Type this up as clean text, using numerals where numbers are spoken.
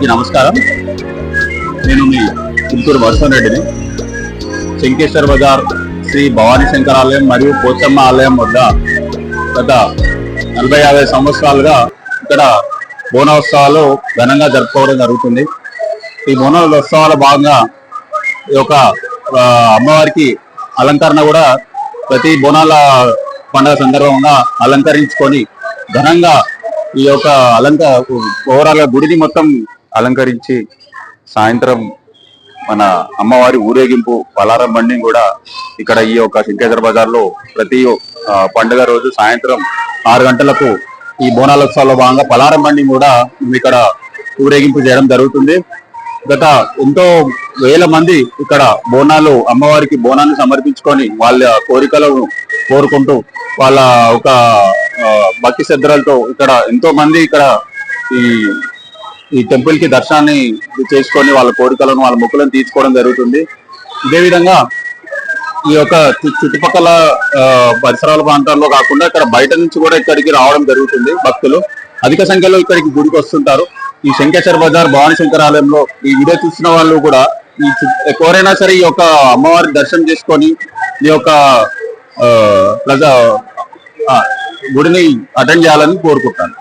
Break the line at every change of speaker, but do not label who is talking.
అందరికీ నమస్కారం. నేను మీ చిత్తూరు వర్షం రెడ్డిని. శంకేశ్వర్ బజార్ శ్రీ భవానీ శంకర్ ఆలయం మరియు పోచమ్మ ఆలయం వద్ద గత 40-50 సంవత్సరాలుగా ఇక్కడ బోనోత్సవాలు ఘనంగా జరుపుకోవడం జరుగుతుంది. ఈ బోనోత్సవాల భాగంగా ఈ యొక్క అమ్మవారికి అలంకరణ కూడా ప్రతి బోనాల పండుగ సందర్భంగా అలంకరించుకొని ఘనంగా ఈ యొక్క ఓవరాల్ గుడిని మొత్తం అలంకరించి సాయంత్రం మన అమ్మవారి ఊరేగింపు పలారం బండిని కూడా ఇక్కడ ఈ యొక్క శంకేశ్వర బజార్ లో ప్రతి పండుగ రోజు సాయంత్రం 6 గంటలకు ఈ బోనాలోత్సవాల్లో భాగంగా పలారం బండిని కూడా ఇక్కడ ఊరేగింపు చేయడం జరుగుతుంది. గత ఎంతో వేల మంది ఇక్కడ బోనాలు అమ్మవారికి బోనాన్ని సమర్పించుకొని వాళ్ళ కోరికలను కోరుకుంటూ వాళ్ళ ఒక భక్తి శ్రద్ధలతో ఇక్కడ ఎంతో మంది ఇక్కడ ఈ టెంపుల్ కి దర్శనాన్ని చేసుకొని వాళ్ళ కోరికలను వాళ్ళ మొక్కులను తీర్చుకోవడం జరుగుతుంది. ఇదే విధంగా ఈ యొక్క చుట్టుపక్కల పరిసరాల ప్రాంతాల్లో కాకుండా ఇక్కడ బయట నుంచి కూడా ఇక్కడికి రావడం జరుగుతుంది. భక్తులు అధిక సంఖ్యలో ఇక్కడికి గుడికి వస్తుంటారు. ఈ శంకేశ్వర బజార్ భవానీ శంకర్ ఆలయంలో ఈ వీడియో చూసిన వాళ్ళు కూడా ఎవరైనా సరే ఈ యొక్క అమ్మవారి దర్శనం చేసుకొని ఈ యొక్క గుడిని అటెండ్ చేయాలని కోరుకుంటాను.